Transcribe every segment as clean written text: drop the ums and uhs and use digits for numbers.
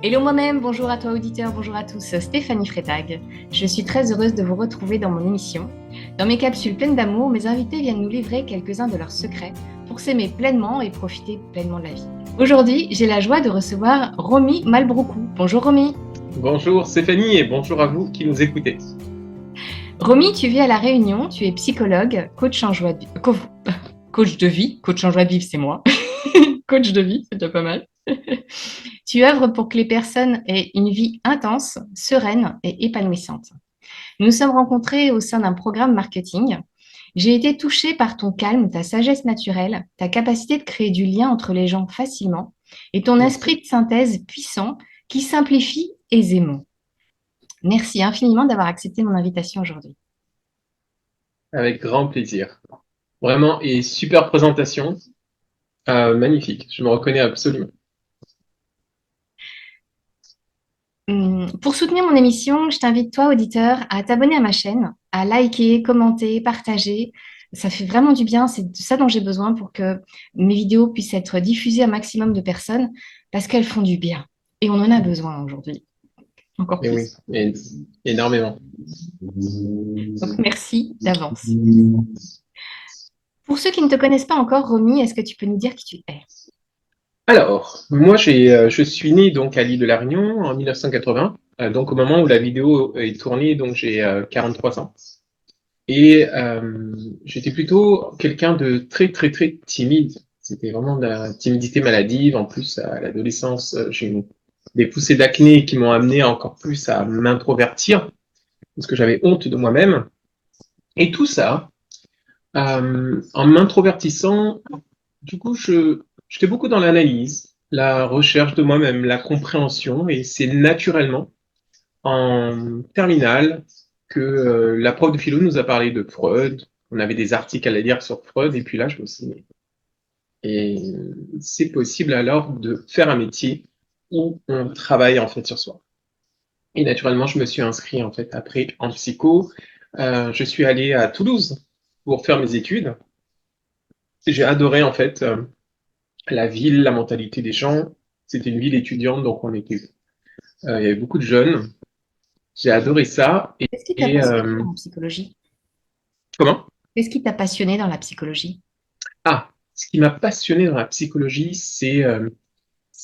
Hello moi-même, bonjour à toi auditeur, bonjour à tous, Stéphanie Freitag. Je suis très heureuse de vous retrouver dans mon émission. Dans mes capsules pleines d'amour, mes invités viennent nous livrer quelques-uns de leurs secrets pour s'aimer pleinement et profiter pleinement de la vie. Aujourd'hui, j'ai la joie de recevoir Romy Malbroucou. Bonjour Romy. Bonjour Stéphanie et bonjour à vous qui nous écoutez. Romy, tu vis à La Réunion, tu es psychologue, coach en joie de vie, coach de vie, coach en joie de vivre, c'est moi. Coach de vie, c'est déjà pas mal. Tu œuvres pour que les personnes aient une vie intense, sereine et épanouissante. Nous nous sommes rencontrés au sein d'un programme marketing. J'ai été touchée par ton calme, ta sagesse naturelle, ta capacité de créer du lien entre les gens facilement et ton Merci. esprit de synthèse puissant qui simplifie aisément. Merci infiniment d'avoir accepté mon invitation aujourd'hui. Avec grand plaisir. Vraiment, et super présentation. Magnifique, je me reconnais absolument. Pour soutenir mon émission, je t'invite, toi, auditeur, à t'abonner à ma chaîne, à liker, commenter, partager. Ça fait vraiment du bien. C'est de ça dont j'ai besoin pour que mes vidéos puissent être diffusées à un maximum de personnes parce qu'elles font du bien. Et on en a besoin aujourd'hui, encore Et oui, plus. énormément. Donc, merci d'avance. Pour ceux qui ne te connaissent pas encore, Romy, est-ce que tu peux nous dire qui tu es? Alors, moi je suis né donc à l'île de La Réunion en 1980, donc au moment où la vidéo est tournée, donc j'ai 43 ans. Et j'étais plutôt quelqu'un de très très très timide. C'était vraiment de la timidité maladive. En plus, à l'adolescence, j'ai eu des poussées d'acné qui m'ont amené encore plus à m'introvertir parce que j'avais honte de moi-même. Et tout ça, en m'introvertissant, du coup, j'étais beaucoup dans l'analyse, la recherche de moi-même, la compréhension, et c'est naturellement en terminale que la prof de philo nous a parlé de Freud. On avait des articles à lire sur Freud, et puis là, je me suis dit, et c'est possible alors de faire un métier où on travaille en fait sur soi. Et naturellement, je me suis inscrit en fait après en psycho. Je suis allé à Toulouse pour faire mes études. J'ai adoré en fait la ville, la mentalité des gens. C'était une ville étudiante, donc il y avait beaucoup de jeunes. J'ai adoré ça. Qu'est-ce qui t'a Et, passionné dans la psychologie? comment? Qu'est-ce qui t'a passionné dans la psychologie? Ah, ce qui m'a passionné dans la psychologie, c'est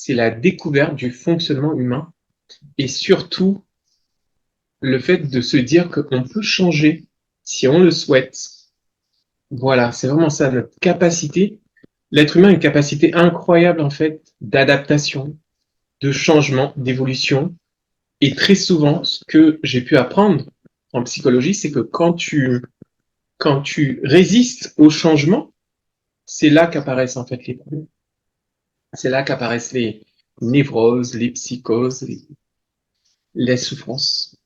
la découverte du fonctionnement humain et surtout le fait de se dire qu'on peut changer si on le souhaite. Voilà, c'est vraiment ça, notre capacité. L'être humain a une capacité incroyable en fait d'adaptation, de changement, d'évolution. Et très souvent, ce que j'ai pu apprendre en psychologie, c'est que quand tu résistes au changement, c'est là qu'apparaissent en fait les problèmes. C'est là qu'apparaissent les névroses, les psychoses, les souffrances.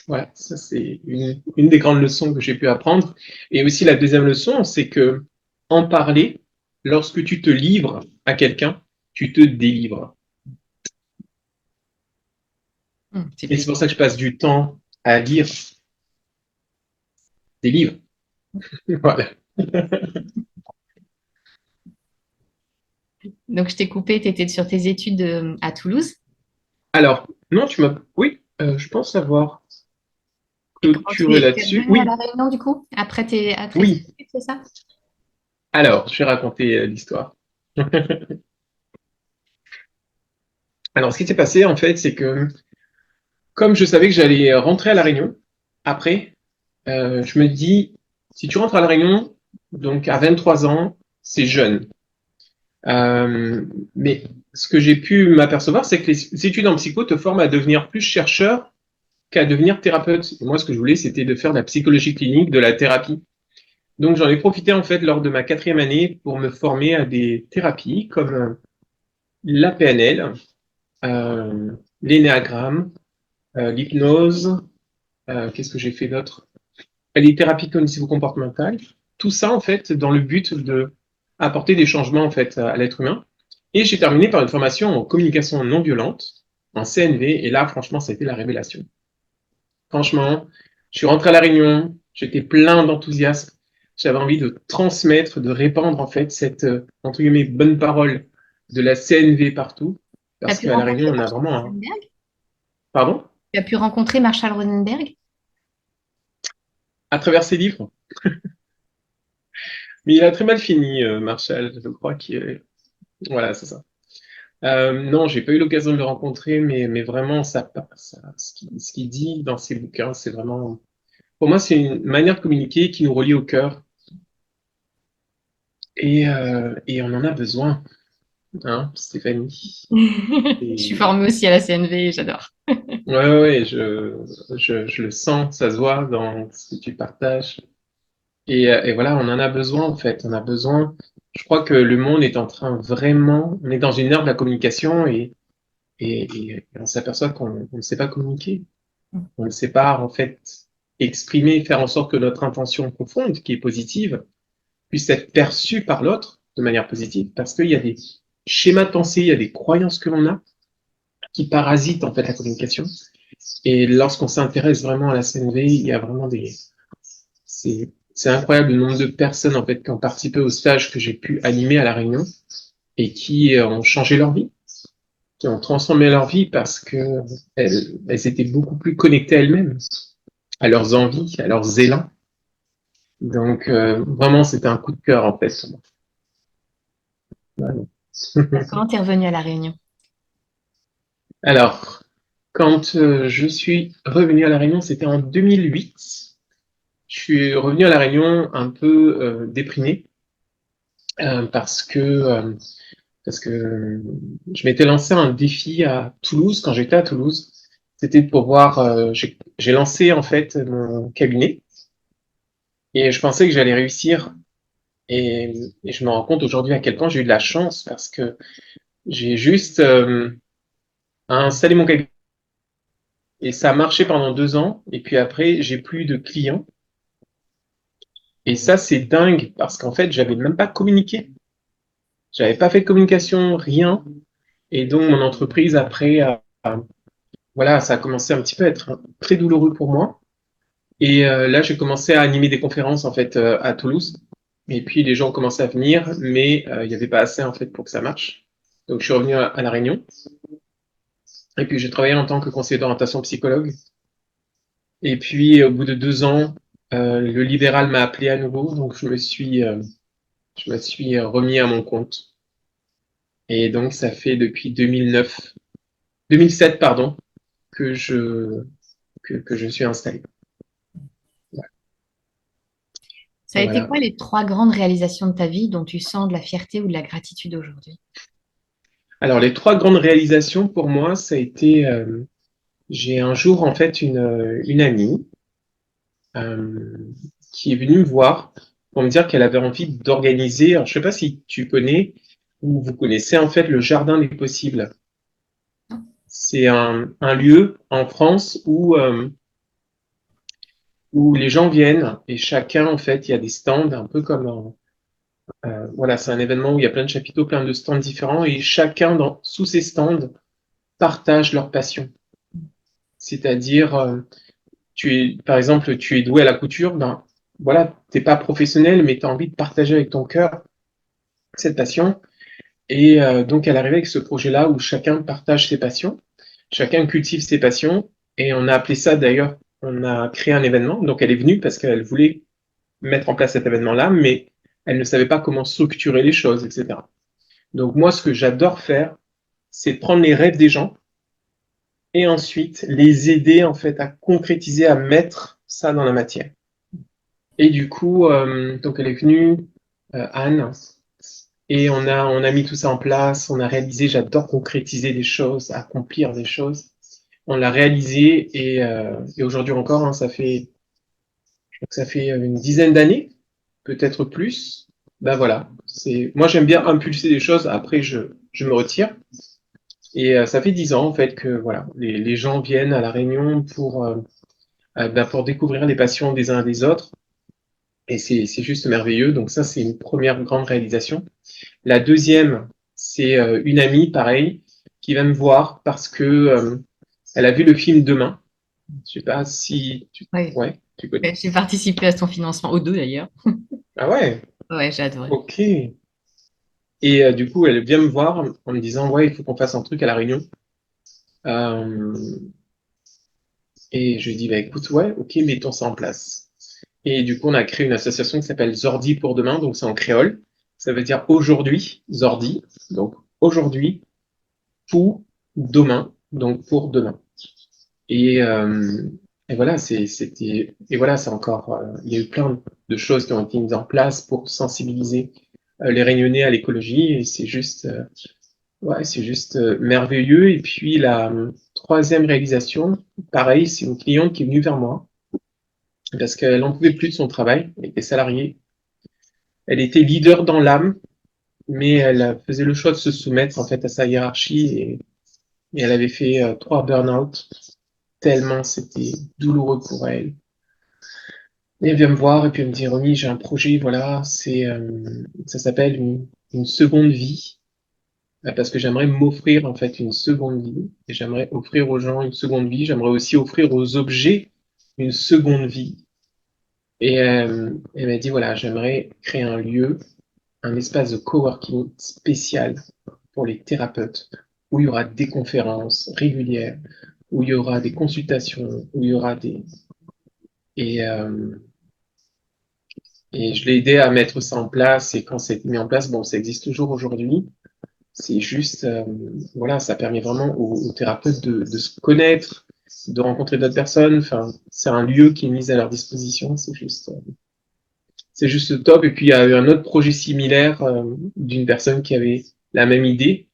Voilà, ça c'est une des grandes leçons que j'ai pu apprendre. Et aussi la deuxième leçon, c'est que en parler, lorsque tu te livres à quelqu'un, tu te délivres. C'est Et c'est pour puissant. ça que je passe du temps à lire des livres. Voilà. Donc, je t'ai coupé, tu étais sur tes études à Toulouse. Alors, non, tu m'as... Oui, je pense avoir Et comment clôturé tu es là-dessus. revenu à Oui, La Réunion, du coup, après tes oui. études, c'est ça? Alors, je vais raconter l'histoire. Alors, ce qui s'est passé, en fait, c'est que comme je savais que j'allais rentrer à La Réunion, après, je me dis, si tu rentres à La Réunion, donc à 23 ans, c'est jeune. Euh, mais ce que j'ai pu m'apercevoir, c'est que les études en psycho te forment à devenir plus chercheur qu'à devenir thérapeute. Et moi, ce que je voulais, c'était de faire de la psychologie clinique, de la thérapie. Donc, j'en ai profité, en fait, lors de ma quatrième année pour me former à des thérapies comme la PNL, l'énéagramme, l'hypnose, qu'est-ce que j'ai fait d'autre? Les thérapies cognitivo-comportementales, tout ça en fait dans le but de apporter des changements en fait à l'être humain. Et j'ai terminé par une formation en communication non violente, en CNV, et là franchement ça a été la révélation. Franchement, je suis rentré à La Réunion, j'étais plein d'enthousiasme, j'avais envie de transmettre, de répandre en fait cette entre guillemets bonne parole de la CNV partout. Tu as Parce pu qu'à La Réunion, rencontrer on a Marshall vraiment un... Rosenberg? Pardon? Tu as pu rencontrer Marshall Rosenberg? À travers ses livres. Mais il a très mal fini, Marshall. Je crois qu'il est... Voilà, c'est ça. Non, j'ai pas eu l'occasion de le rencontrer, mais vraiment, ce qu'il dit dans ses bouquins, c'est vraiment... Pour moi, c'est une manière de communiquer qui nous relie au cœur. Et on en a besoin, hein, Stéphanie. Je suis Et... formée aussi à la CNV, j'adore. Ouais, ouais, ouais, je le sens, ça se voit dans ce que tu partages. Et voilà, on en a besoin en fait. On a besoin. Je crois que le monde est en train vraiment. On est dans une ère de la communication et on s'aperçoit qu'on ne sait pas communiquer. On ne sait pas en fait exprimer, faire en sorte que notre intention profonde, qui est positive, puisse être perçue par l'autre de manière positive, parce qu'il y a des schémas de pensée, il y a des croyances que l'on a qui parasitent en fait la communication. Et lorsqu'on s'intéresse vraiment à la CNV, il y a vraiment des... C'est incroyable le nombre de personnes en fait qui ont participé au stage que j'ai pu animer à La Réunion et qui ont changé leur vie, qui ont transformé leur vie parce que elles étaient beaucoup plus connectées à elles-mêmes, à leurs envies, à leurs élans. Donc vraiment, c'était un coup de cœur en fait. Voilà. Comment t'es revenue à La Réunion? Alors, quand je suis revenu à La Réunion, c'était en 2008. Je suis revenu à La Réunion un peu déprimé euh, parce que euh, parce que je m'étais lancé un défi à Toulouse quand j'étais à Toulouse. C'était pour voir. J'ai lancé en fait mon cabinet et je pensais que j'allais réussir et je me rends compte aujourd'hui à quel point j'ai eu de la chance parce que j'ai juste installé mon cabinet et ça a marché pendant 2 ans et puis après j'ai plus de clients et ça c'est dingue parce qu'en fait j'avais même pas communiqué, j'avais pas fait de communication, rien et donc mon entreprise après voilà, ça a commencé un petit peu à être très douloureux pour moi. Et là, j'ai commencé à animer des conférences en fait à Toulouse. Et puis les gens ont commencé à venir, mais il n'y avait pas assez en fait pour que ça marche. Donc je suis revenu à La Réunion. Et puis j'ai travaillé en tant que conseiller d'orientation psychologue. Et puis au bout de 2 ans, le libéral m'a appelé à nouveau, donc je me suis remis à mon compte. Et donc ça fait depuis 2007 pardon, que que je suis installé. Ça a été Voilà. quoi les trois grandes réalisations de ta vie dont tu sens de la fierté ou de la gratitude aujourd'hui? Alors les trois grandes réalisations pour moi, ça a été j'ai un jour en fait une amie euh, qui est venue me voir pour me dire qu'elle avait envie d'organiser. Alors je sais pas si tu connais ou vous connaissez en fait le Jardin des Possibles. C'est un lieu en France où les gens viennent et chacun en fait il y a des stands un peu comme voilà, c'est un événement où il y a plein de chapiteaux, plein de stands différents et chacun sous ces stands partage leur passion. C'est-à-dire par exemple, tu es doué à la couture, ben voilà, t'es pas professionnel, mais tu as envie de partager avec ton cœur cette passion. Et donc, elle est arrivée avec ce projet-là où chacun partage ses passions, chacun cultive ses passions, et on a appelé ça d'ailleurs, on a créé un événement. Donc, elle est venue parce qu'elle voulait mettre en place cet événement-là, mais elle ne savait pas comment structurer les choses, etc. Donc, moi, ce que j'adore faire, c'est de prendre les rêves des gens et ensuite les aider en fait à concrétiser, à mettre ça dans la matière. Et du coup, donc elle est venue, Anne, et on a mis tout ça en place, on a réalisé, j'adore concrétiser des choses, accomplir des choses. On l'a réalisé et aujourd'hui encore, hein, je crois que ça fait une dizaine d'années, peut-être plus. Ben voilà, moi j'aime bien impulser des choses, après je me retire. Et ça fait 10 ans en fait que voilà, les gens viennent à La Réunion pour découvrir les passions des uns et des autres. Et c'est juste merveilleux. Donc ça, c'est une première grande réalisation. La deuxième, c'est une amie, pareil, qui va me voir parce que elle a vu le film Demain. Je sais pas si tu... Oui, Ouais, tu connais. j'ai participé à son financement, aux deux d'ailleurs. Ah ouais, Ouais, j'ai adoré. ok. Et du coup, elle vient me voir en me disant, ouais, il faut qu'on fasse un truc à La Réunion. Euh, et je lui dis, bah écoute, ouais, ok, mettons ça en place. Et du coup, on a créé une association qui s'appelle Zordi pour demain, donc c'est en créole. Ça veut dire aujourd'hui, Zordi, donc aujourd'hui pour demain, donc pour demain. Et, euh, et voilà, et voilà, c'est encore, il y a eu plein de choses qui ont été mises en place pour sensibiliser les Réunionnais à l'écologie, et ouais, c'est juste merveilleux. Et puis la troisième réalisation, pareil, c'est une cliente qui est venue vers moi parce qu'elle n'en pouvait plus de son travail, elle était salariée, elle était leader dans l'âme, mais elle faisait le choix de se soumettre en fait à sa hiérarchie et elle avait fait 3 burn-out tellement c'était douloureux pour elle. Et elle vient me voir et puis elle me dit, Romy, j'ai un projet, voilà, ça s'appelle une seconde vie, parce que j'aimerais m'offrir en fait une seconde vie, et j'aimerais offrir aux gens une seconde vie, j'aimerais aussi offrir aux objets une seconde vie. Et elle m'a dit, voilà, j'aimerais créer un lieu, un espace de coworking spécial pour les thérapeutes, où il y aura des conférences régulières, où il y aura des consultations, où il y aura des... Et, euh, Et je l'ai aidé à mettre ça en place. Et quand c'est mis en place, bon, ça existe toujours aujourd'hui. C'est juste, voilà, ça permet vraiment aux thérapeutes de se connaître, de rencontrer d'autres personnes. Enfin, c'est un lieu qui est mis à leur disposition. C'est juste top. Et puis, il y a eu un autre projet similaire d'une personne qui avait la même idée.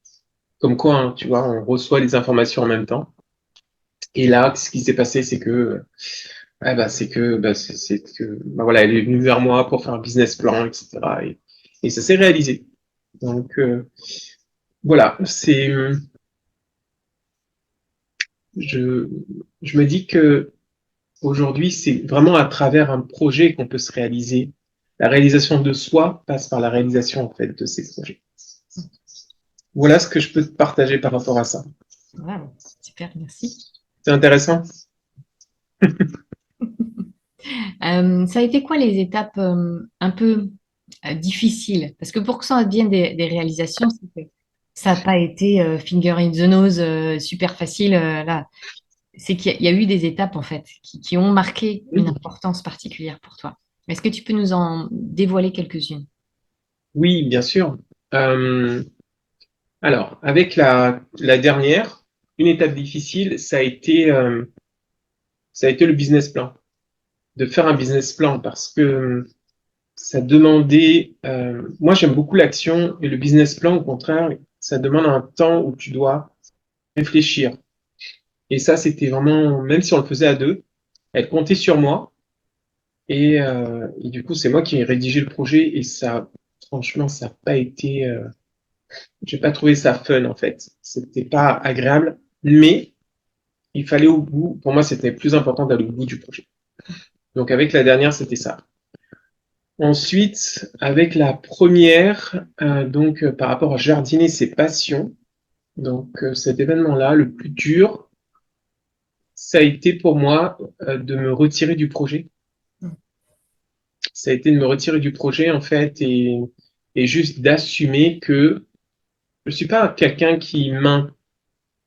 Comme quoi, hein, tu vois, on reçoit les informations en même temps. Et là, ce qui s'est passé, c'est que, ouais, bah, voilà, elle est venue vers moi pour faire un business plan, etc. Et ça s'est réalisé. Donc voilà, je, je me dis que aujourd'hui, c'est vraiment à travers un projet qu'on peut se réaliser. La réalisation de soi passe par la réalisation en fait de ces projets. Voilà ce que je peux te partager par rapport à ça. Wow, super, merci. C'est intéressant? Ça a été quoi les étapes un peu difficiles? Parce que pour que ça devienne des réalisations, c'est que ça n'a pas été finger in the nose, super facile. Là, c'est qu'il y a eu des étapes en fait qui ont marqué une importance particulière pour toi. Est-ce que tu peux nous en dévoiler quelques-unes? Oui, bien sûr. Euh, alors, avec la dernière, une étape difficile, ça a été le business plan. De faire un business plan parce que ça demandait. Moi, j'aime beaucoup l'action et le business plan, au contraire, ça demande un temps où tu dois réfléchir. Et ça, c'était vraiment, même si on le faisait à deux, elle comptait sur moi. Et du coup, c'est moi qui ai rédigé le projet et ça, franchement, ça n'a pas été. J'ai pas trouvé ça fun en fait. C'était pas agréable, mais il fallait au bout. Pour moi, c'était plus important d'aller au bout du projet. Donc avec la dernière, c'était ça. Ensuite, avec la première, par rapport à jardiner ses passions, cet événement-là, le plus dur, ça a été pour moi de me retirer du projet. Ça a été de me retirer du projet en fait et juste d'assumer que je suis pas quelqu'un qui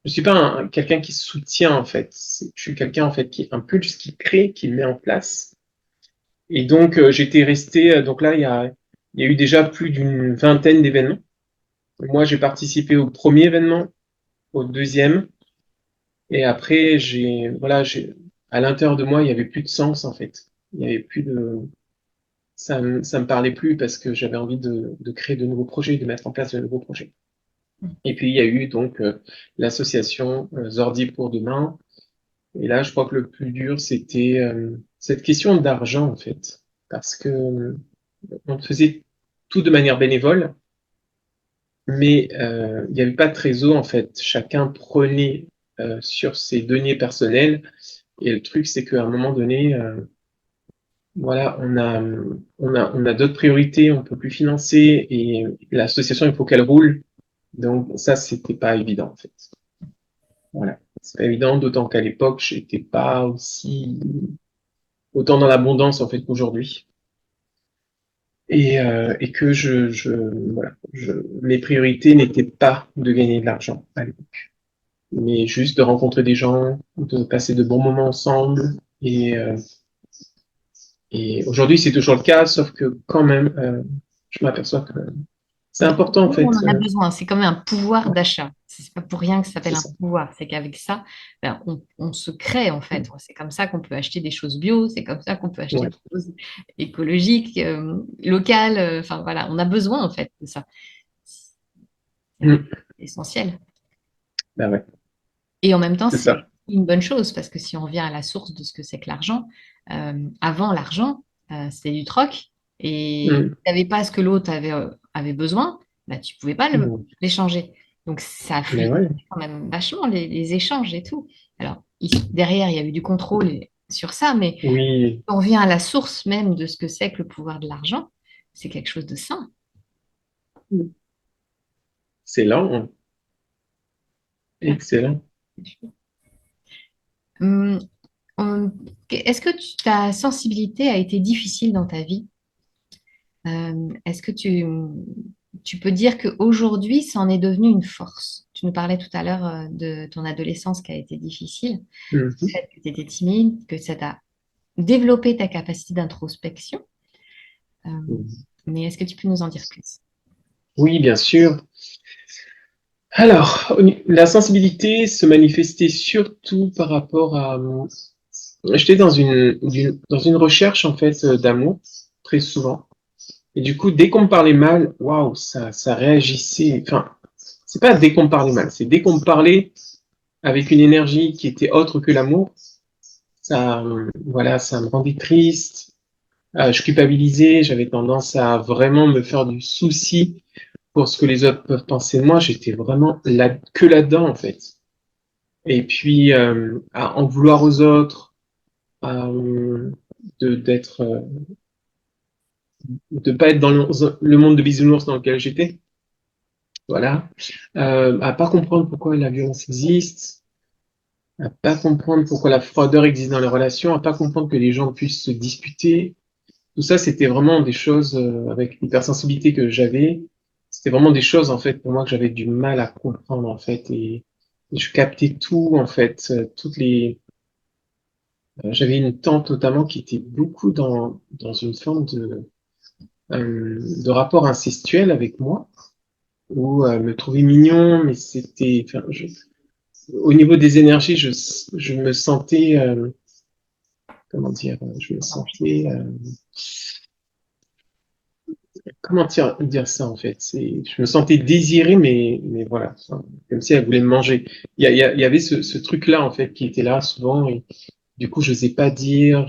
je suis pas quelqu'un qui soutient en fait. Je suis quelqu'un en fait qui impulse, qui crée, qui met en place. Et donc j'étais resté. Donc là, il y a eu déjà plus d'une vingtaine d'événements. Moi, j'ai participé au premier événement, au deuxième, et après, à l'intérieur de moi, il y avait plus de sens, en fait. Il y avait plus de, ça me parlait plus parce que j'avais envie de créer de nouveaux projets, de mettre en place de nouveaux projets. Et puis, il y a eu donc l'association Zordi pour demain. Et là, je crois que le plus dur, c'était cette question d'argent, en fait. Parce que on faisait tout de manière bénévole. Mais il n'y avait pas de trésor en fait. Chacun prenait sur ses deniers personnels. Et le truc, c'est qu'à un moment donné, voilà, on a d'autres priorités, on peut plus financer et l'association, il faut qu'elle roule. Donc ça, c'était pas évident en fait. Voilà, c'est pas évident, d'autant qu'à l'époque, j'étais pas aussi autant dans l'abondance en fait qu'aujourd'hui. et que voilà, mes priorités n'étaient pas de gagner de l'argent à l'époque, mais juste de rencontrer des gens, de passer de bons moments ensemble. Et aujourd'hui, c'est toujours le cas, sauf que quand même, je m'aperçois que c'est important en On fait. en a besoin. C'est comme un pouvoir Ouais, d'achat. C'est pas pour rien que ça s'appelle c'est un ça. pouvoir. C'est qu'avec ça, ben, on se crée en fait. C'est comme ça qu'on peut acheter des choses bio. C'est comme ça qu'on peut acheter Ouais. des choses écologiques, locales. Enfin voilà, on a besoin en fait de ça. C'est Mm. essentiel. Bah ouais, Et en même temps, c'est c'est ça. une bonne chose parce que si on revient à la source de ce que c'est que l'argent, avant l'argent, c'était du troc et si Mm. tu n'avais pas ce que l'autre avait besoin, bah, tu ne pouvais pas Mm. l'échanger. Donc ça a Mais ouais, fluidifié quand même vachement les échanges et tout. Alors derrière, il y a eu du contrôle sur ça, mais oui, on revient à la source même de ce que c'est que le pouvoir de l'argent, c'est quelque chose de sain. c'est lent, hein. Excellent. Hum, Est-ce que ta sensibilité a été difficile dans ta vie? Est-ce que tu peux dire qu'aujourd'hui, ça en est devenu une force? Tu nous parlais tout à l'heure de ton adolescence qui a été difficile, le Mhm. fait que tu étais timide, que ça t'a développé ta capacité d'introspection. Euh, mais est-ce que tu peux nous en dire plus? Oui, bien sûr. Alors, la sensibilité se manifestait surtout par rapport à... J'étais dans une recherche, en fait, d'amour, très souvent. Et du coup, dès qu'on me parlait mal, waouh, ça réagissait. Enfin, c'est pas dès qu'on me parlait mal, c'est dès qu'on me parlait avec une énergie qui était autre que l'amour, voilà, ça me rendait triste. Je culpabilisais, j'avais tendance à vraiment me faire du souci pour ce que les autres peuvent penser de moi. J'étais vraiment que là-dedans, en fait. Et puis, à en vouloir aux autres, à, d'être, de pas être dans le monde de bisounours dans lequel j'étais. Voilà. À pas comprendre pourquoi la violence existe, à pas comprendre pourquoi la froideur existe dans les relations, à pas comprendre que les gens puissent se disputer. Tout ça, c'était vraiment des choses avec l'hypersensibilité que j'avais. C'était vraiment des choses en fait pour moi que j'avais du mal à comprendre en fait et je captais tout en fait, toutes les. J'avais une tante notamment qui était beaucoup dans une forme de rapport incestuel avec moi où elle me trouvait mignon, mais c'était, enfin, au niveau des énergies, je me sentais, comment dire, je me sentais, comment dire ça en fait? Je me sentais désiré, mais voilà, enfin, comme si elle voulait me manger. Il y avait ce truc-là en fait qui était là souvent, et du coup, je n'osais pas dire.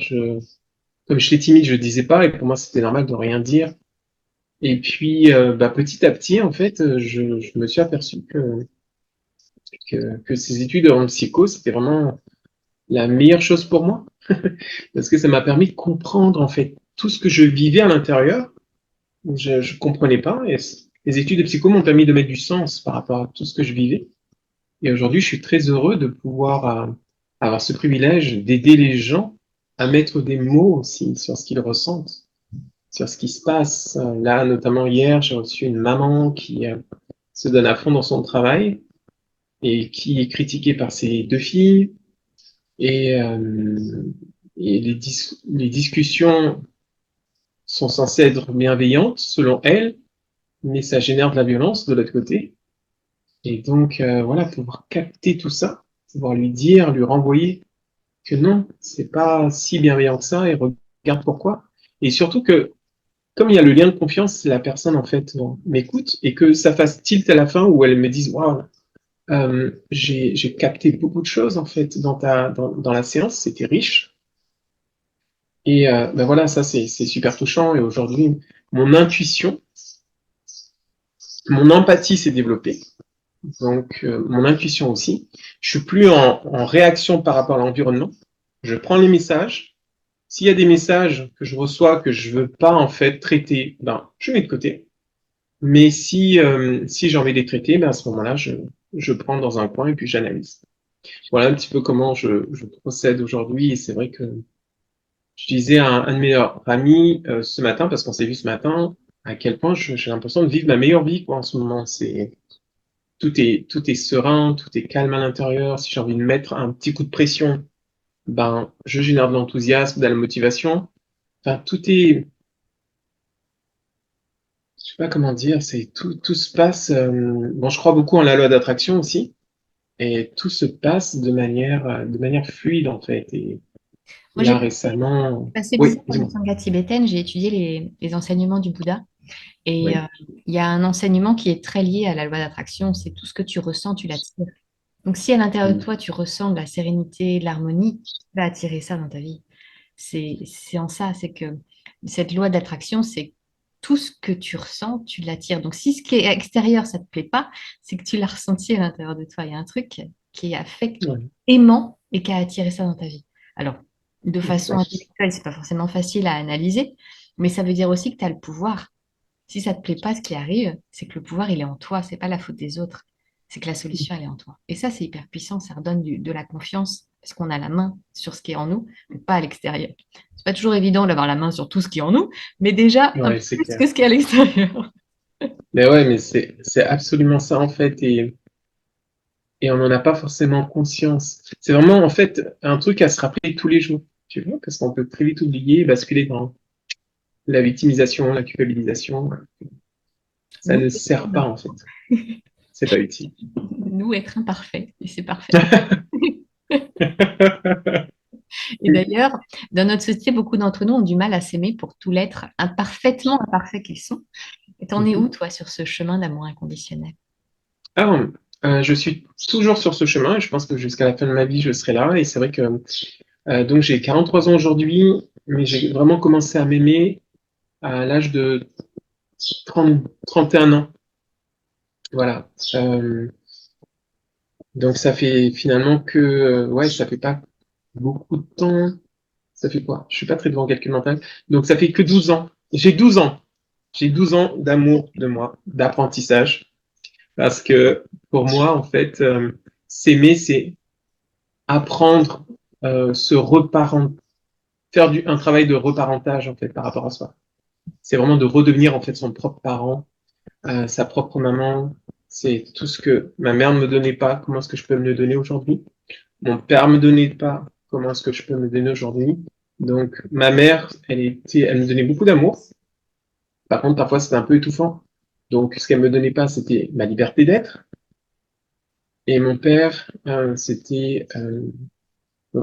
Comme j'étais timide, je disais pas, et pour moi, c'était normal de rien dire. Et puis, bah, petit à petit, en fait, je me suis aperçu que ces études en psycho, c'était vraiment la meilleure chose pour moi, parce que ça m'a permis de comprendre en fait tout ce que je vivais à l'intérieur. Je comprenais pas, et les études de psycho m'ont permis de mettre du sens par rapport à tout ce que je vivais. Et aujourd'hui, je suis très heureux de pouvoir avoir ce privilège d'aider les gens à mettre des mots aussi sur ce qu'ils ressentent, sur ce qui se passe. Là, notamment hier, j'ai reçu une maman qui se donne à fond dans son travail et qui est critiquée par ses deux filles. Et, les discussions sont censées être bienveillantes selon elle, mais ça génère de la violence de l'autre côté. Et donc, voilà, pouvoir capter tout ça, pouvoir lui dire, lui renvoyer que non, c'est pas si bienveillant que ça et regarde pourquoi. Et surtout que, comme il y a le lien de confiance, la personne, en fait, m'écoute et que ça fasse tilt à la fin où elle me dise, waouh, j'ai capté beaucoup de choses, en fait, dans la séance, c'était riche. Et ben voilà, ça c'est super touchant. Et aujourd'hui, mon intuition, mon empathie s'est développée. Donc mon intuition aussi. Je suis plus en réaction par rapport à l'environnement. Je prends les messages. S'il y a des messages que je reçois que je veux pas en fait traiter, ben je mets de côté. Mais si j'ai envie de les traiter, ben à ce moment-là, je prends dans un coin et puis j'analyse. Voilà un petit peu comment je procède aujourd'hui. Et c'est vrai que Je disais à un de mes meilleurs amis ce matin, parce qu'on s'est vu ce matin, à quel point j'ai l'impression de vivre ma meilleure vie quoi, en ce moment. Tout est serein, tout est calme à l'intérieur. Si j'ai envie de mettre un petit coup de pression, ben, je génère de l'enthousiasme, de la motivation. Enfin, je sais pas comment dire, tout se passe. Bon, je crois beaucoup en la loi d'attraction aussi, et tout se passe de manière fluide en fait. Et Moi, là récemment, passé 10 ans oui, dans dis-moi. le Sangha tibétaine, j'ai étudié les enseignements du Bouddha. Et Oui. il y a un enseignement qui est très lié à la loi d'attraction, c'est tout ce que tu ressens, tu l'attires. Donc si à l'intérieur de Mm. toi, tu ressens de la sérénité, de l'harmonie, tu vas attirer ça dans ta vie. C'est en ça, c'est que cette loi d'attraction, c'est tout ce que tu ressens, tu l'attires. Donc si ce qui est extérieur, ça ne te plaît pas, c'est que tu l'as ressenti à l'intérieur de toi. Il y a un truc qui a fait Ouais, aimant et qui a attiré ça dans ta vie. Alors, de façon exact. intellectuelle, c'est pas forcément facile à analyser, mais ça veut dire aussi que tu as le pouvoir. Si ça te plaît pas ce qui arrive, c'est que le pouvoir, il est en toi, c'est pas la faute des autres. C'est que la solution, elle est en toi. Et ça, c'est hyper puissant, ça redonne de la confiance, parce qu'on a la main sur ce qui est en nous, mais pas à l'extérieur. C'est pas toujours évident d'avoir la main sur tout ce qui est en nous, mais déjà un peu Ouais, c'est plus clair. que ce qui est à l'extérieur. Mais ouais, mais c'est absolument ça en fait, et on n'en a pas forcément conscience. C'est vraiment en fait un truc à se rappeler tous les jours, tu vois, parce qu'on peut très vite oublier et basculer dans la victimisation, la culpabilisation. Ça Nous, ne sert pas en fait. C'est pas utile. nous être imparfaits, et c'est parfait. Et d'ailleurs, dans notre société, beaucoup d'entre nous ont du mal à s'aimer pour tout l'être parfaitement imparfait qu'ils sont. Et t'en es où, toi, sur ce chemin d'amour inconditionnel? Ah, je suis toujours sur ce chemin et je pense que jusqu'à la fin de ma vie, je serai là. Et c'est vrai que donc j'ai 43 ans aujourd'hui, mais j'ai vraiment commencé à m'aimer à l'âge de 31 ans. Voilà. Donc ça fait finalement que ouais, ça fait pas beaucoup de temps. Ça fait quoi? Je suis pas très devant calcul mental. Donc ça fait que 12 ans. J'ai 12 ans. J'ai 12 ans d'amour de moi, d'apprentissage. Parce que pour moi, en fait, s'aimer, c'est apprendre, se reparent, faire un travail de reparentage en fait par rapport à soi. C'est vraiment de redevenir en fait son propre parent, sa propre maman. C'est tout ce que ma mère ne me donnait pas. Comment est-ce que je peux me le donner aujourd'hui? Mon père me donnait pas. Comment est-ce que je peux me le donner aujourd'hui? Donc ma mère, elle me donnait beaucoup d'amour. Par contre, parfois c'était un peu étouffant. Donc ce qu'elle me donnait pas, c'était ma liberté d'être. Et mon père, donc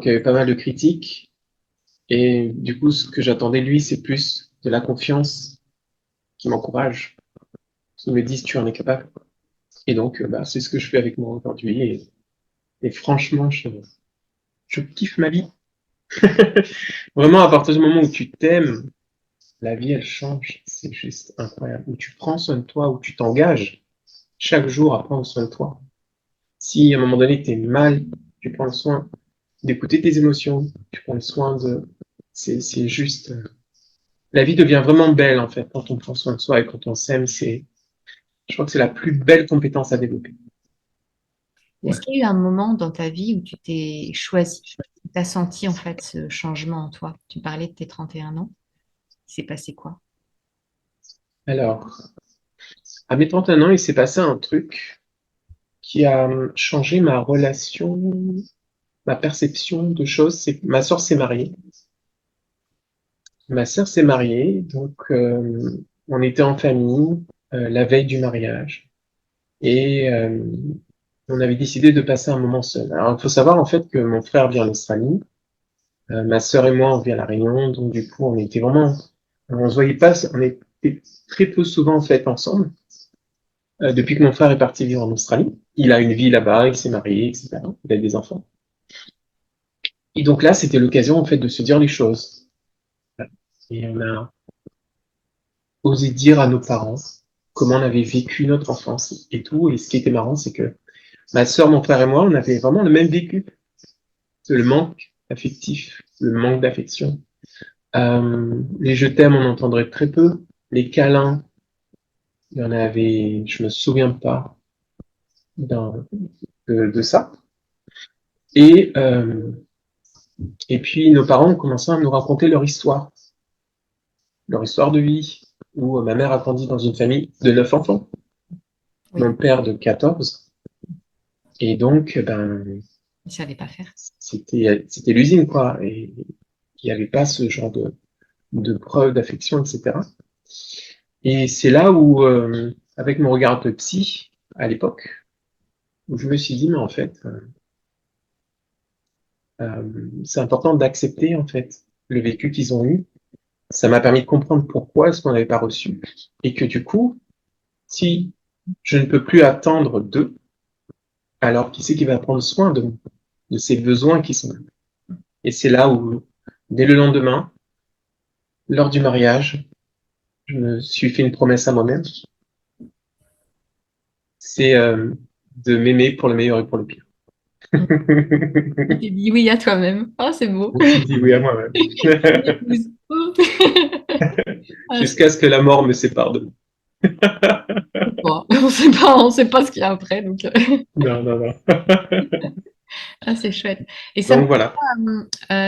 il y avait pas mal de critiques. Et du coup, ce que j'attendais de lui, c'est plus de la confiance qui m'encourage, qui me dise tu en es capable. Et donc, bah, c'est ce que je fais avec moi aujourd'hui. Et franchement, je kiffe ma vie. Vraiment, à partir du moment où tu t'aimes, la vie, elle change. C'est juste incroyable. Où tu prends soin de toi, où tu t'engages chaque jour à prendre soin de toi. Si à un moment donné, tu es mal, tu prends le soin d'écouter tes émotions, tu prends le soin de... C'est juste... La vie devient vraiment belle, en fait, quand on prend soin de soi et quand on s'aime. Je crois que c'est la plus belle compétence à développer. Est-ce Ouais. qu'il y a eu un moment dans ta vie où tu t'es choisi, où tu as senti en fait ce changement en toi? Tu parlais de tes 31 ans. Il s'est passé quoi? Alors, à mes 31 ans, il s'est passé un truc qui a changé ma relation, ma perception de choses. C'est que ma sœur s'est mariée. Ma sœur s'est mariée, donc on était en famille la veille du mariage et on avait décidé de passer un moment seul. Alors, il faut savoir en fait que mon frère vit en Australie, ma sœur et moi on vit à La Réunion, donc du coup on était vraiment, on se voyait pas, on était très peu souvent en fait ensemble. Depuis que mon frère est parti vivre en Australie, il a une vie là-bas, il s'est marié, etc. Il a des enfants. Et donc là, c'était l'occasion en fait de se dire les choses. Et on a osé dire à nos parents comment on avait vécu notre enfance et tout. Et ce qui était marrant, c'est que ma sœur, mon frère et moi, on avait vraiment le même vécu. C'est le manque affectif, le manque d'affection. Les je t'aime, on entendrait très peu. Les câlins, il y en avait, je me souviens pas d'un- de ça. Et Et puis nos parents ont commencé à nous raconter leur histoire de vie, où ma mère a grandi dans une famille de 9 enfants, Oui, mon père de 14, et donc ils ne savaient pas faire. c'était l'usine, quoi, et il n'y avait pas ce genre de preuves d'affection, etc. Et c'est là où, avec mon regard de psy, à l'époque, où je me suis dit, mais en fait, c'est important d'accepter, en fait, le vécu qu'ils ont eu. Ça m'a permis de comprendre pourquoi est-ce qu'on n'avait pas reçu. Et que du coup, si je ne peux plus attendre d'eux, alors qui c'est qui va prendre soin de ces besoins qui sont là? Et c'est là où, dès le lendemain, lors du mariage, je me suis fait une promesse à moi-même, c'est de m'aimer pour le meilleur et pour le pire. Tu t'es dit oui à toi-même. Oh, c'est beau. Je me suis dit oui à moi-même. Épouse. Ah, Jusqu'à ce que la mort me sépare de vous. bon, on sait pas ce qu'il y a après, donc Non, non, non. ah, c'est chouette. Et ça me Donc voilà.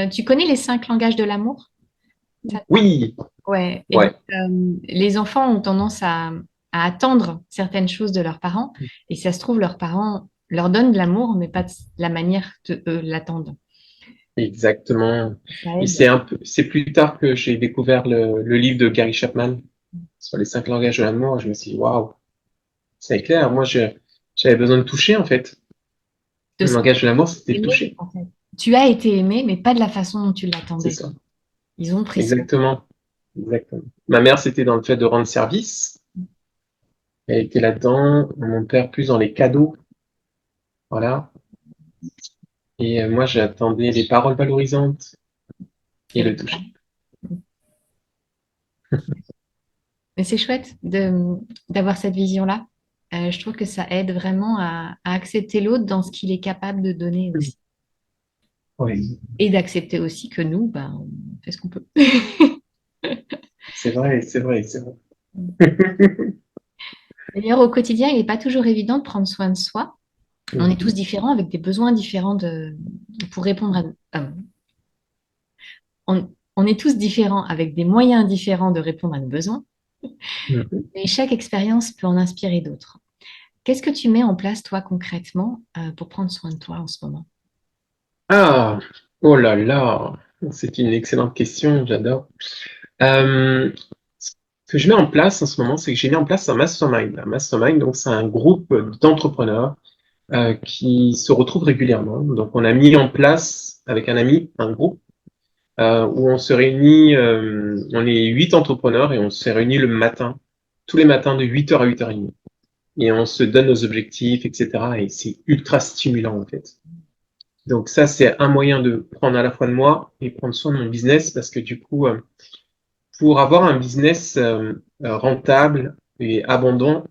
tu connais les 5 langages de l'amour? Oui, Ouais. Et donc, ouais, les enfants ont tendance à attendre certaines choses de leurs parents, et ça se trouve, leurs parents leur donnent de l'amour, mais pas de la manière que eux l'attendent. exactement. Ça Et aide. c'est plus tard que j'ai découvert le livre de Gary Chapman sur les 5 langages de l'amour. Je me suis dit, waouh, c'est clair. Moi, j'avais besoin de toucher, en fait. De Le se langage de l'amour, c'était aimer, toucher. en fait. Tu as été aimé, mais pas de la façon dont tu C'est l'attendais. ça. Ils ont pris soin. Exactement. Exactement. Ma mère, c'était dans le fait de rendre service. Elle était là-dedans. Mon père, plus dans les cadeaux. Voilà. Et moi, j'attendais les paroles valorisantes et Et le- le toucher. Mais c'est chouette d'avoir cette vision-là. Je trouve que ça aide vraiment à accepter l'autre dans ce qu'il est capable de donner aussi. Oui, Et d'accepter aussi que nous, ben, on fait ce qu'on peut. c'est vrai, c'est vrai, c'est vrai. D'ailleurs, au quotidien, il n'est pas toujours évident de prendre soin de soi. On est tous Mhm. différents avec des besoins différents pour répondre on est tous différents avec des moyens différents de répondre à nos besoins. Mhm. Et chaque expérience peut en inspirer d'autres. Qu'est-ce que tu mets en place, toi, concrètement, pour prendre soin de toi en ce moment? Ah, oh là là, c'est une excellente question, j'adore. Euh, ce que je mets en place en ce moment, c'est que j'ai mis en place un mastermind. Un mastermind, donc c'est un groupe d'entrepreneurs qui se retrouvent régulièrement. Donc on a mis en place avec un ami un groupe où on se réunit, on est 8 entrepreneurs et on se réunit le matin, tous les matins de 8h à 8h30. Et on se donne nos objectifs, etc. Et c'est ultra stimulant en fait. Donc ça, c'est un moyen de prendre à la fois de moi et prendre soin de mon business parce que du coup, pour avoir un business rentable et abondant,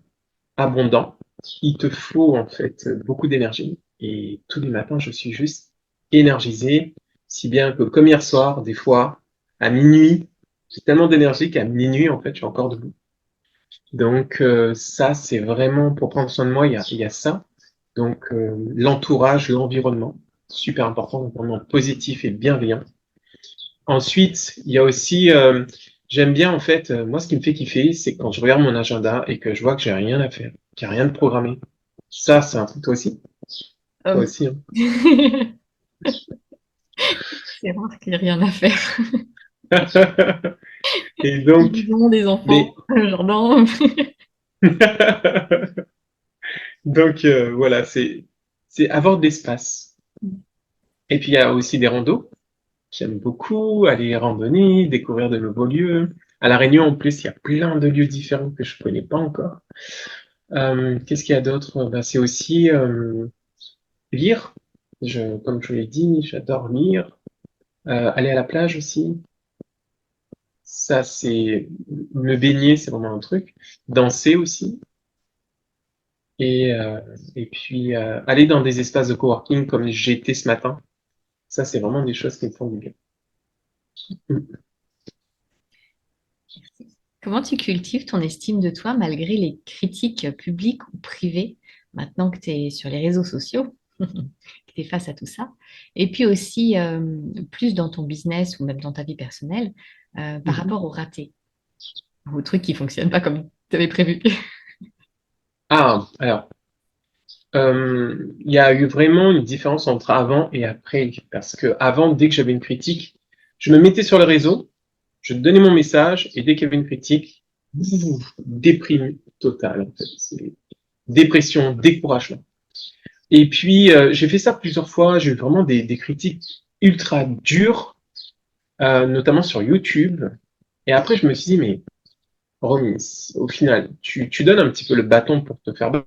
il te faut en fait beaucoup d'énergie. Et tous les matins, je suis juste énergisé, si bien que comme hier soir, des fois, à minuit, j'ai tellement d'énergie qu'à minuit, en fait, je suis encore debout. Donc ça, c'est vraiment pour prendre soin de moi, il y a ça. Donc l'entourage, l'environnement, super important, un environnement positif et bienveillant. Ensuite, il y a aussi, j'aime bien en fait, moi ce qui me fait kiffer, c'est quand je regarde mon agenda et que je vois que j'ai rien à faire, qu'il n'y a rien de programmé. Ça, c'est un truc, toi aussi? Toi Hum. aussi, hein. C'est rare qu'il n'y ait rien à faire. Et donc, Ils ont des enfants, mais, jardin. donc voilà, c'est avoir de l'espace. Et puis il y a aussi des randos. J'aime beaucoup aller randonner, découvrir de nouveaux lieux. À La Réunion, en plus, il y a plein de lieux différents que je connais pas encore. Qu'est-ce qu'il y a d'autre? Ben, c'est aussi lire. Comme je l'ai dit, j'adore lire. Aller à la plage aussi. Ça, c'est me baigner, c'est vraiment un truc. Danser aussi. Et, euh, et puis aller dans des espaces de coworking comme j'ai été ce matin. Ça, c'est vraiment des choses qui me font du bien. Comment tu cultives ton estime de toi malgré les critiques publiques ou privées maintenant que tu es sur les réseaux sociaux? que tu es face à tout ça. Et puis aussi, plus dans ton business ou même dans ta vie personnelle, par rapport au raté, au truc qui fonctionne pas comme tu avais prévu. Ah, alors, il y a eu vraiment une différence entre avant et après, parce que avant, dès que j'avais une critique, je me mettais sur le réseau, je donnais mon message, et dès qu'il y avait une critique, déprime totale, en fait. C'est dépression, découragement. Et puis, j'ai fait ça plusieurs fois, j'ai eu vraiment des critiques ultra dures, notamment sur YouTube. Et après, je me suis dit, mais Romy, au final, tu donnes un petit peu le bâton pour te faire battre.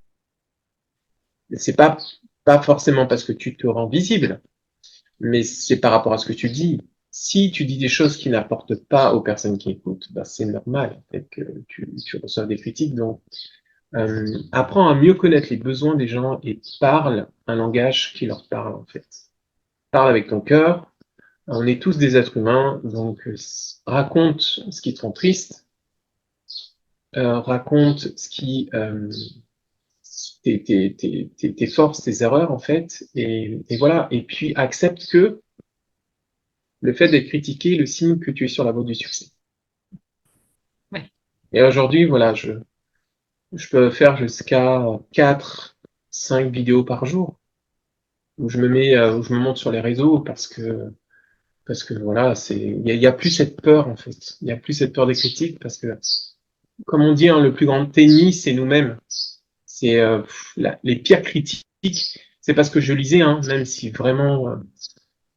C'est pas forcément parce que tu te rends visible, mais c'est par rapport à ce que tu dis. Si tu dis des choses qui n'apportent pas aux personnes qui écoutent, bah, c'est normal en fait, que tu reçoives des critiques. Donc, apprends à mieux connaître les besoins des gens et parle un langage qui leur parle en fait. Parle avec ton cœur. On est tous des êtres humains, donc raconte ce qui te rend triste, raconte ce qui tes forces, tes erreurs en fait, et voilà. Et puis accepte que le fait d'être critiqué est le signe que tu es sur la voie du succès. Ouais. Et aujourd'hui, voilà, je peux faire jusqu'à 4, 5 vidéos par jour où où je me monte sur les réseaux parce que voilà, il y a plus cette peur en fait. Il y a plus cette peur des critiques parce que, comme on dit, hein, le plus grand ennemi, c'est nous-mêmes. C'est les pires critiques. C'est parce que je lisais, hein, même si vraiment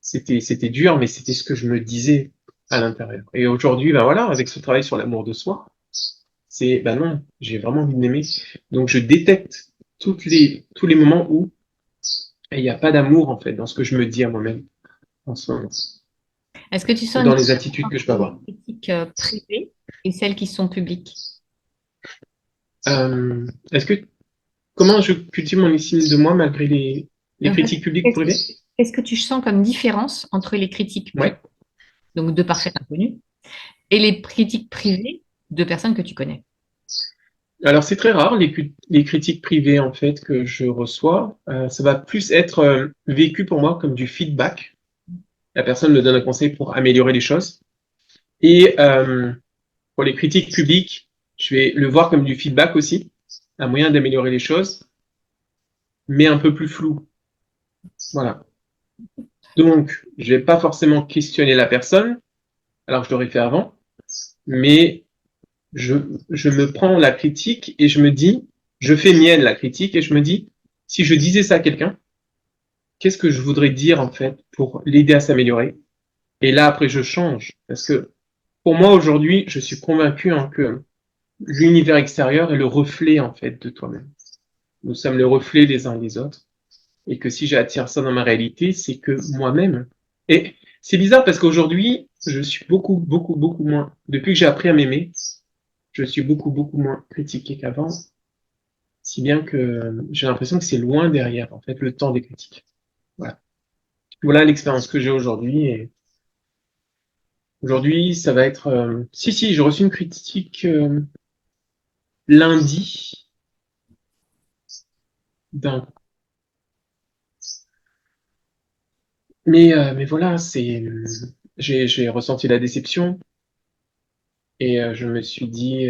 c'était dur, mais c'était ce que je me disais à l'intérieur. Et aujourd'hui, ben voilà, avec ce travail sur l'amour de soi, c'est ben non, j'ai vraiment envie de m'aimer. Donc je détecte tous les moments où il n'y a pas d'amour en fait dans ce que je me dis à moi-même en ce moment, Est-ce que tu ou sens une dans les différence attitudes que je peux entre avoir. les critiques privées et celles qui sont publiques? Est-ce que comment je cultive mon estime de moi malgré les En fait, critiques publiques ou qu'est-ce privées? qu'est-ce que tu sens comme différence entre les critiques publiques, Ouais. donc de parfaits inconnus, et les critiques privées de personnes que tu connais? Alors c'est très rare les critiques privées en fait que je reçois. Ça va plus être vécu pour moi comme du feedback. La personne me donne un conseil pour améliorer les choses. Et pour les critiques publiques, je vais le voir comme du feedback aussi, un moyen d'améliorer les choses, mais un peu plus flou. Voilà. Donc, je vais pas forcément questionner la personne, alors que je l'aurais fait avant, mais je, je me prends la critique et je me dis, je fais mienne la critique et je me dis, si je disais ça à quelqu'un, qu'est-ce que je voudrais dire en fait pour l'aider à s'améliorer? Et là, après, je change. Parce que pour moi, aujourd'hui, je suis convaincu hein, que l'univers extérieur est le reflet en fait de toi-même. Nous sommes le reflet les uns des autres. Et que si j'attire ça dans ma réalité, c'est que moi-même. Et c'est bizarre parce qu'aujourd'hui, je suis beaucoup moins. Depuis que j'ai appris à m'aimer, je suis beaucoup moins critiqué qu'avant. Si bien que j'ai l'impression que c'est loin derrière, en fait, le temps des critiques. Voilà. Voilà l'expérience que j'ai aujourd'hui. Et aujourd'hui, ça va être. Si, j'ai reçu une critique lundi d'un. Mais voilà, j'ai ressenti la déception et je me suis dit.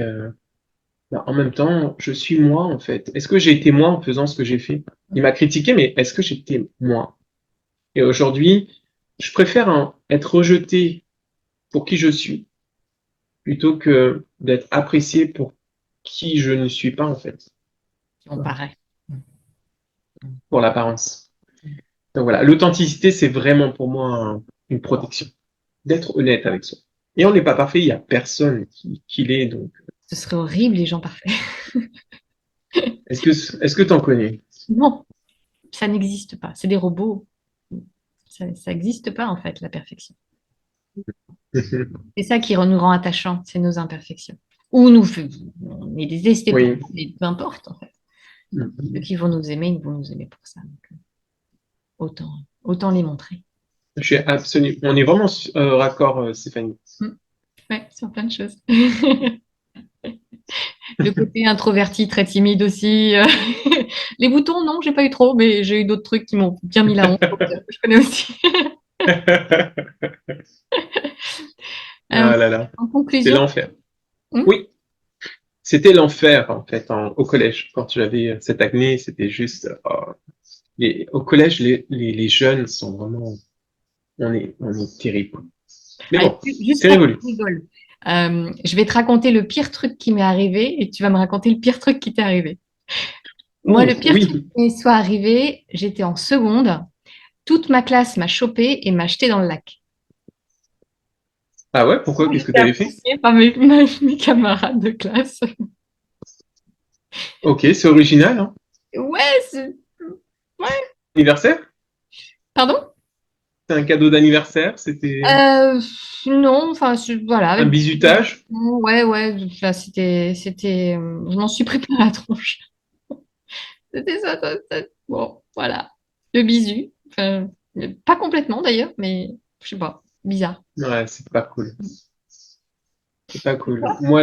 Bah, en même temps, je suis moi, en fait. Est-ce que j'ai été moi en faisant ce que j'ai fait? Il m'a critiqué, mais est-ce que j'étais moi? Et aujourd'hui, je préfère être rejeté pour qui je suis plutôt que d'être apprécié pour qui je ne suis pas, en fait, On paraît. pour l'apparence. Donc voilà, l'authenticité, c'est vraiment pour moi une protection, d'être honnête avec soi. Et on n'est pas parfait, il n'y a personne qui l'est. Donc, Ce serait horrible, les gens parfaits. est-ce que t'en connais? Non, ça n'existe pas. C'est des robots. Ça n'existe pas, en fait, la perfection. C'est ça qui nous rend attachants, c'est nos imperfections. Ou nous, on est détestés pour Oui. ça, mais peu importe, en fait. Ceux qui vont nous aimer, ils vont nous aimer pour ça. Donc, autant les montrer. Je suis absolument. On est vraiment raccord, Stéphanie. Mm. Ouais, sur plein de choses. Le côté introverti, très timide aussi. Les boutons, non, j'ai pas eu trop, mais j'ai eu d'autres trucs qui m'ont bien mis la honte. Donc, je connais aussi. Euh, Ah là là, en c'était conclusion, l'enfer. hmm, Oui, c'était l'enfer en fait au collège. Quand j'avais cette acné, c'était juste. Au collège, les jeunes sont vraiment. On est terrible. Mais allez, bon, juste c'est pour que révolu. tu rigoles, je vais te raconter le pire truc qui m'est arrivé et tu vas me raconter le pire truc qui t'est arrivé. Moi, Ouh, le pire truc oui. qui m'est soit arrivé, j'étais en seconde. Toute ma classe m'a chopé et m'a jeté dans le lac. Ah ouais, pourquoi? Qu'est-ce que J'étais tu avais fait? appréciée par mes camarades de classe. Ok, c'est original, hein? Ouais, ouais. Anniversaire? Pardon? C'est un cadeau d'anniversaire? C'était Euh, non, enfin, voilà. un bizutage? Ouais, ouais. Enfin, je m'en suis pris plein la tronche. C'était ça. Bon, voilà. Le bisu. Enfin, pas complètement d'ailleurs, mais je sais pas. Bizarre. Ouais, c'est pas cool. C'est pas Et cool. toi? Moi,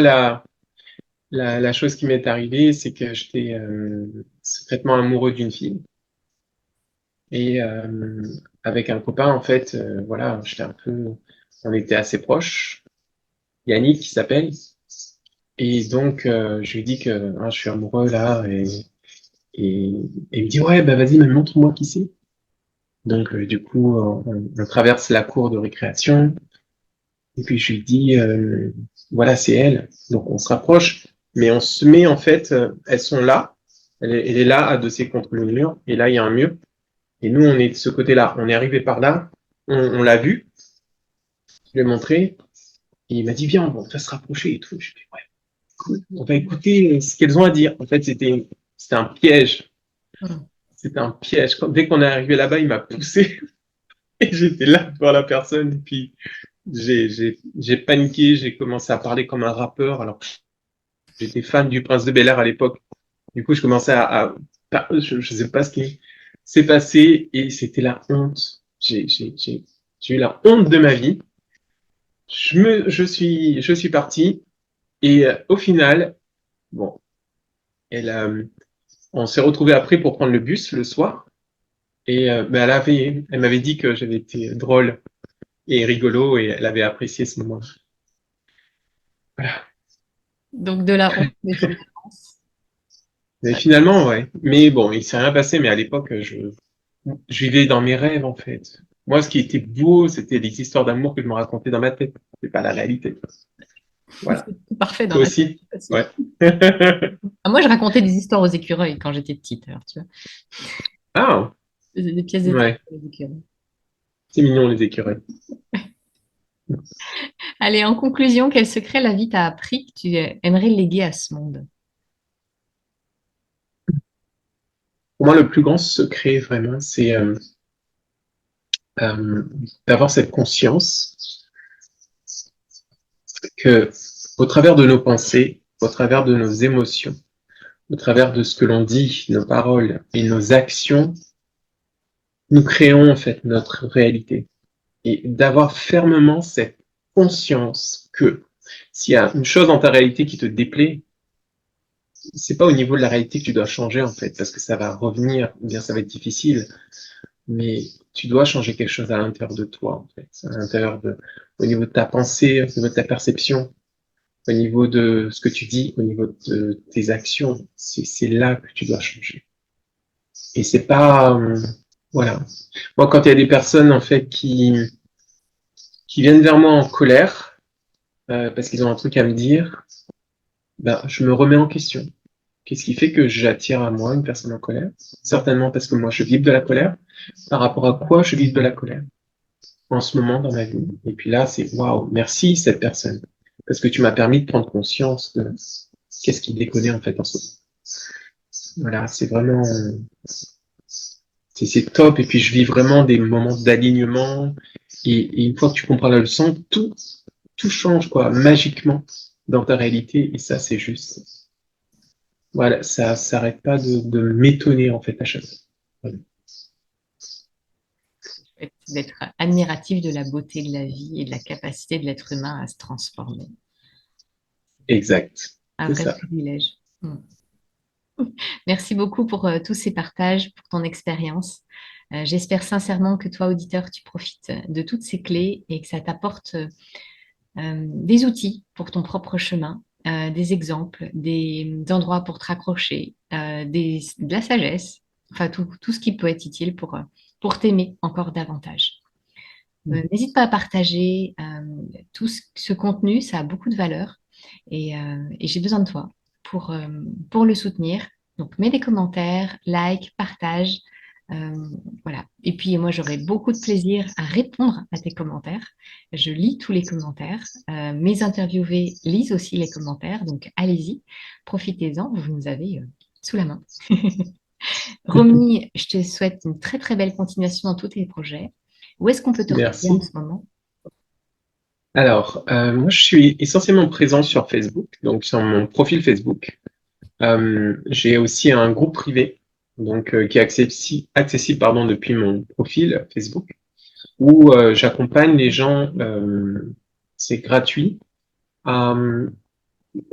la chose qui m'est arrivée, c'est que j'étais secrètement amoureux d'une fille. Et avec un copain, en fait, voilà, on était assez proches. Yannick, qui s'appelle. Et donc, je lui dis que hein, je suis amoureux là. Et, et il me dit, ouais, bah vas-y, mais montre-moi qui c'est. Donc, du coup, on traverse la cour de récréation. Et puis, je lui dis, voilà, c'est elle. Donc, on se rapproche. Mais on se met, en fait, elles sont là. Elle est là, adossée contre le mur. Et là, il y a un mur. Et nous, on est de ce côté-là. On est arrivé par là. On l'a vu. Je lui ai montré. Et il m'a dit, viens, on va se rapprocher et tout. Je lui ai dit, ouais, cool. On va écouter ce qu'elles ont à dire. En fait, c'était un piège. Hmm. C'était un piège. Dès qu'on est arrivé là-bas, il m'a poussé. Et j'étais là devant la personne. Et puis, j'ai paniqué. J'ai commencé à parler comme un rappeur. Alors, j'étais fan du Prince de Bel-Air à l'époque. Du coup, je commençais je sais pas ce qui s'est passé. Et c'était la honte. J'ai eu la honte de ma vie. Je suis parti. Et au final, bon, elle, on s'est retrouvés après pour prendre le bus le soir. Et ben, elle m'avait dit que j'avais été drôle et rigolo et elle avait apprécié ce moment. Voilà. Donc, de la honte, mais finalement. Mais finalement, ouais. Mais bon, il s'est rien passé. Mais à l'époque, je vivais dans mes rêves en fait. Moi, ce qui était beau, c'était les histoires d'amour que je me racontais dans ma tête. C'est pas la réalité. Voilà. C'est parfait dans Toi la tête aussi? aussi. Ouais. Ah, moi, je racontais des histoires aux écureuils quand j'étais petite. Alors, tu vois, Ah, je faisais des pièces de théâtre ouais. aux écureuils. C'est mignon les écureuils. Allez, en conclusion, quel secret la vie t'a appris que tu aimerais léguer à ce monde? Pour moi, le plus grand secret, vraiment, c'est euh, d'avoir cette conscience que, au travers de nos pensées, au travers de nos émotions, au travers de ce que l'on dit, nos paroles et nos actions, nous créons en fait notre réalité. Et d'avoir fermement cette conscience que s'il y a une chose dans ta réalité qui te déplaît, c'est pas au niveau de la réalité que tu dois changer en fait, parce que ça va revenir, bien ça va être difficile, mais tu dois changer quelque chose à l'intérieur de toi en fait, au niveau de ta pensée, au niveau de ta perception, au niveau de ce que tu dis, au niveau de tes actions, c'est là que tu dois changer. Et c'est pas, voilà. Moi, quand il y a des personnes en fait qui viennent vers moi en colère parce qu'ils ont un truc à me dire, ben je me remets en question. Qu'est-ce qui fait que j'attire à moi une personne en colère? Certainement parce que moi je vibre de la colère. Par rapport à quoi je vibre de la colère en ce moment dans ma vie? Et puis là, c'est waouh, merci cette personne parce que tu m'as permis de prendre conscience de qu'est-ce qui déconnait en fait en ce moment. Voilà, c'est vraiment, c'est top. Et puis je vis vraiment des moments d'alignement. Et une fois que tu comprends la leçon, tout change quoi, magiquement dans ta réalité. Et ça, c'est juste. Voilà, ça s'arrête pas de m'étonner en fait à chaque fois. Voilà. D'être admiratif de la beauté de la vie et de la capacité de l'être humain à se transformer. Exact. Un c'est vrai ça. privilège. Mm. Merci beaucoup pour tous ces partages, pour ton expérience. J'espère sincèrement que toi, auditeur, tu profites de toutes ces clés et que ça t'apporte des outils pour ton propre chemin, des exemples, des endroits pour te raccrocher, de la sagesse, enfin tout ce qui peut être utile pour t'aimer encore davantage. N'hésite pas à partager tout ce contenu, ça a beaucoup de valeur et j'ai besoin de toi pour le soutenir. Donc, mets des commentaires, like, partage. euh, voilà. Et puis, moi, j'aurai beaucoup de plaisir à répondre à tes commentaires. Je lis tous les commentaires. Mes interviewés lisent aussi les commentaires. Donc, allez-y, profitez-en. Vous nous avez sous la main. Romy, je te souhaite une très, très belle continuation dans tous tes projets. Où est-ce qu'on peut te retrouver en Merci. ce moment? Alors, moi, je suis essentiellement présent sur Facebook, donc sur mon profil Facebook. J'ai aussi un groupe privé, donc qui est accessible, pardon, depuis mon profil Facebook, où j'accompagne les gens, c'est gratuit, à,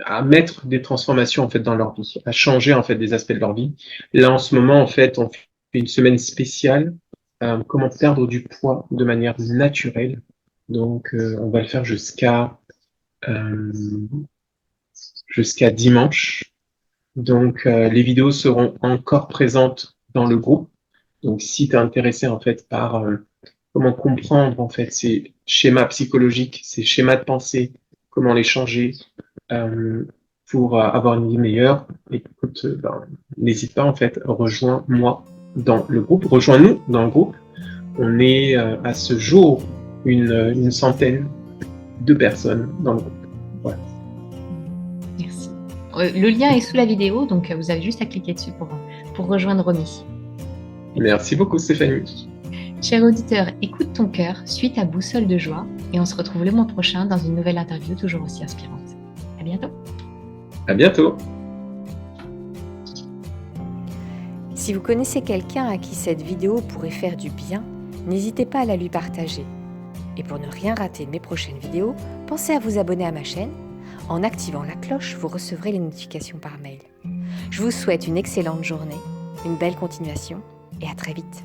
à mettre des transformations en fait dans leur vie, à changer en fait des aspects de leur vie. Là, en ce moment, en fait, on fait une semaine spéciale, comment perdre du poids de manière naturelle. Donc, on va le faire euh, jusqu'à dimanche. Donc, les vidéos seront encore présentes dans le groupe. Donc, si tu es intéressé en fait par comment comprendre en fait ces schémas psychologiques, ces schémas de pensée, comment les changer euh, pour avoir une vie meilleure, écoute, n'hésite pas en fait, rejoins-moi dans le groupe, rejoins-nous dans le groupe. On est à ce jour une centaine de personnes dans le groupe. Voilà. Merci. Le lien est sous la vidéo, donc vous avez juste à cliquer dessus pour rejoindre Romy. Merci beaucoup Stéphanie. Cher auditeur, écoute ton cœur, suis ta boussole de joie et on se retrouve le mois prochain dans une nouvelle interview toujours aussi inspirante. À bientôt. À bientôt. Si vous connaissez quelqu'un à qui cette vidéo pourrait faire du bien, n'hésitez pas à la lui partager. Et pour ne rien rater de mes prochaines vidéos, pensez à vous abonner à ma chaîne. En activant la cloche, vous recevrez les notifications par mail. Je vous souhaite une excellente journée, une belle continuation et à très vite.